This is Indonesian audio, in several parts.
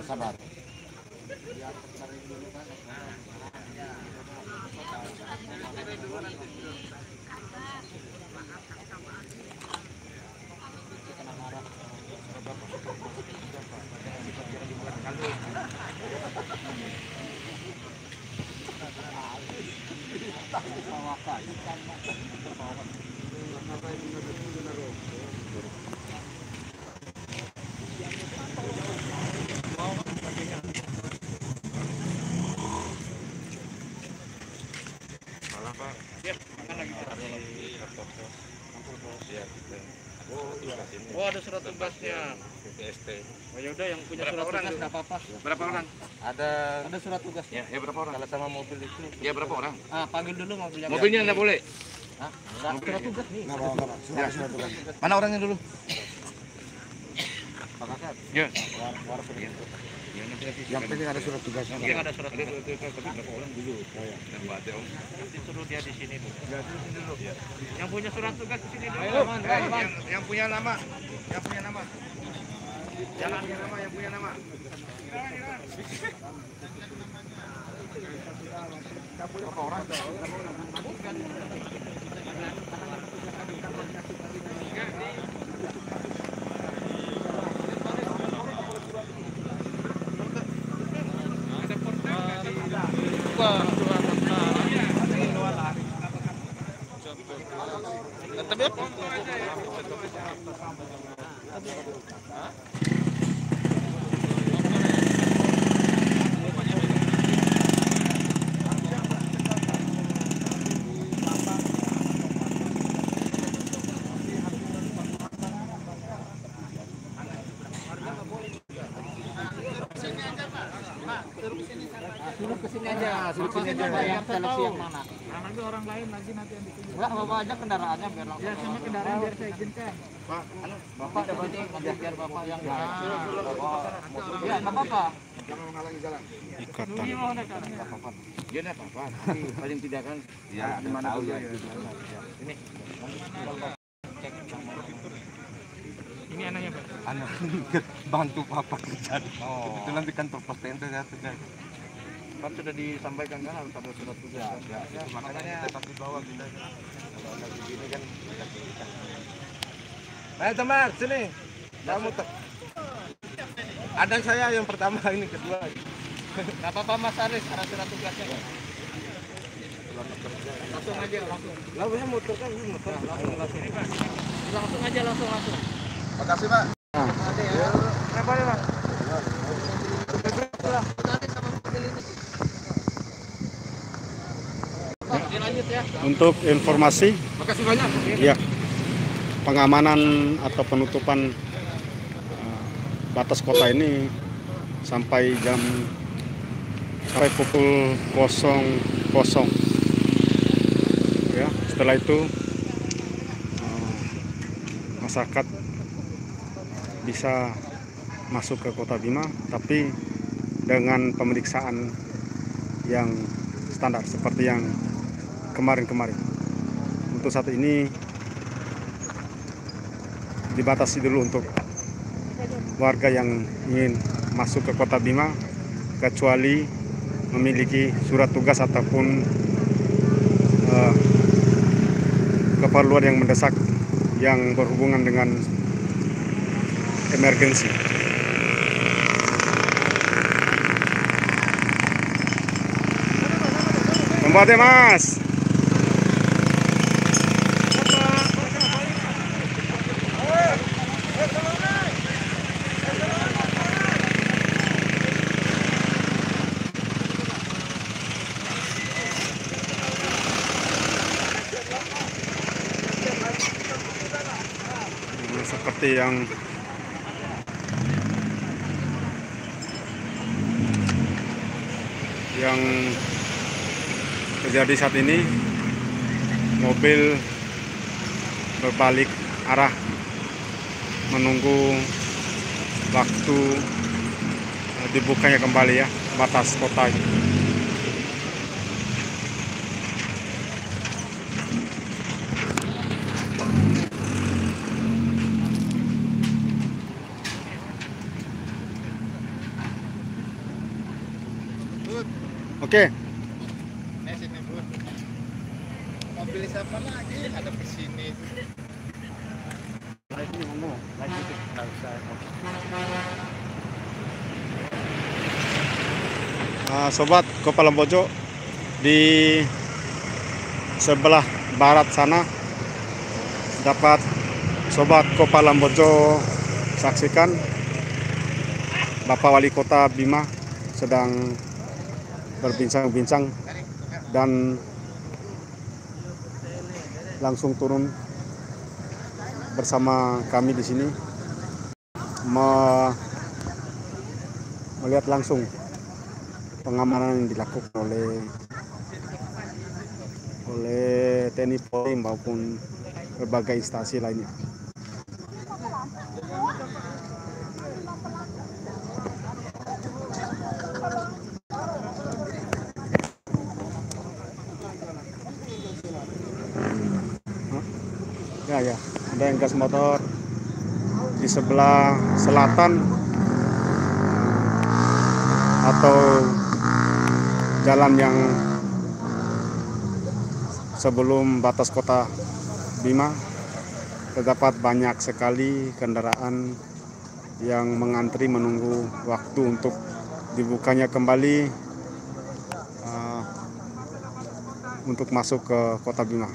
Sabar. Oh, ada surat tugasnya. Oh ya udah, yang punya surat tugas nggak apa-apa. Berapa orang? Ada surat tugasnya. Ya berapa orang? Kalau sama mobil itu. Ya berapa orang? Panggil dulu mobilnya. Mobilnya nggak boleh. Hah? Surat tugas nih. Surat tugas. Mana orangnya dulu? Pak Kakak. Ya. Yang penting ada surat tugasnya. Yang ada surat tugas. Tapi berapa orang dulu? Dan Bate Om. Nanti suruh dia di sini dulu. Ya, sini dulu. Yang punya surat tugas di sini dulu. Yang punya nama. Yang punya nama. Jangan punya nama, yang punya nama. Berapa orang? Suruh kesini aja. Yang seleksi yang mana? Nanti orang lain lagi nanti yang ditunjuk. Enggak, bawa aja kendaraannya biar langsung. Ya, sama kendaraan biar saya izinkan. Pak, Bapak ada berarti biar bapak yang ya nggak apa-apa. jangan menghalangi jalan. Ikatan. Dia mau naik kanan. Dia enggak apa-apa. Paling tidak kan Ya, di mana tahu dulu ya. Ini. Cek sama. Ini anaknya, Pak. Anak bantu papa kerja. Itu nanti kantor pos TNT ya tugas. Kan sudah disampaikan kan harus ada surat tugas. Ya, makanya tetap di bawah kita. Kalau ada begini kan kita. Ayo teman, sini. Kamu ada saya yang pertama, ini kedua. Nggak apa-apa Mas Aris, ada surat tugasnya. Langsung aja, langsung. Lah, motor kan motor. Langsung ini, Pak. Langsung aja, langsung. Makasih, Pak. Kenapa ya, Pak? Lanjut ya. Untuk informasi, Makasih banyak. ya pengamanan atau penutupan batas kota ini sampai pukul 00. Ya, setelah itu masyarakat bisa masuk ke Kota Bima, tapi dengan pemeriksaan yang standar seperti yang kemarin-kemarin. Untuk saat ini dibatasi dulu untuk warga yang ingin masuk ke Kota Bima kecuali memiliki surat tugas ataupun keperluan yang mendesak yang berhubungan dengan emergensi. Tempatnya, Mas. Seperti yang terjadi saat ini, mobil berbalik arah menunggu waktu dibukanya kembali ya batas kota. Oke. Sini bro. Mobil siapa lagi? Ada di sini. Sobat Kopal Lambojo, di sebelah barat sana dapat Sobat Kopal Lambojo saksikan Bapak Wali Kota Bima sedang berbincang-bincang dan langsung turun bersama kami di sini melihat langsung pengamanan yang dilakukan oleh TNI Polri maupun berbagai instansi lainnya. Ya, ada yang gas motor di sebelah selatan atau jalan yang sebelum batas kota Bima terdapat banyak sekali kendaraan yang mengantri menunggu waktu untuk dibukanya kembali untuk masuk ke kota Bima.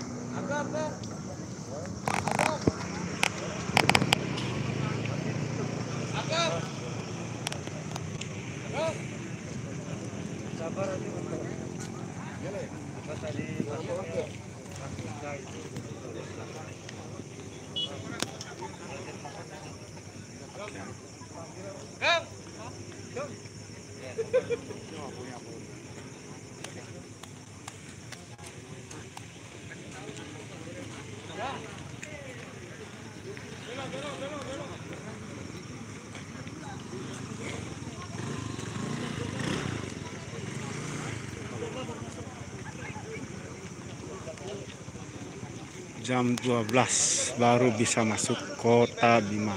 Jam 12 baru bisa masuk kota Bima.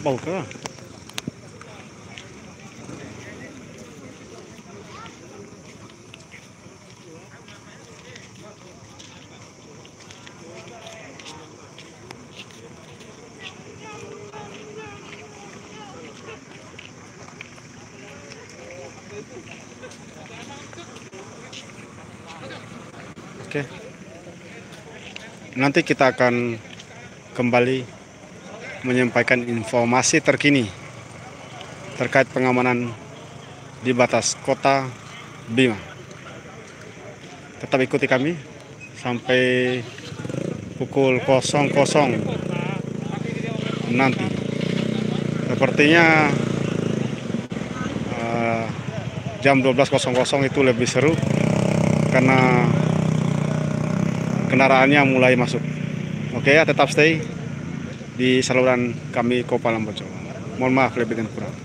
Bau ke? Oke. Nanti kita akan kembali menyampaikan informasi terkini terkait pengamanan di batas kota Bima. Tetap ikuti kami sampai pukul 00 nanti. Sepertinya jam 12.00 itu lebih seru karena kendaraannya mulai masuk. Oke ya, tetap stay di saluran kami Kopal Lambojo. Mohon maaf lebih dan kurang.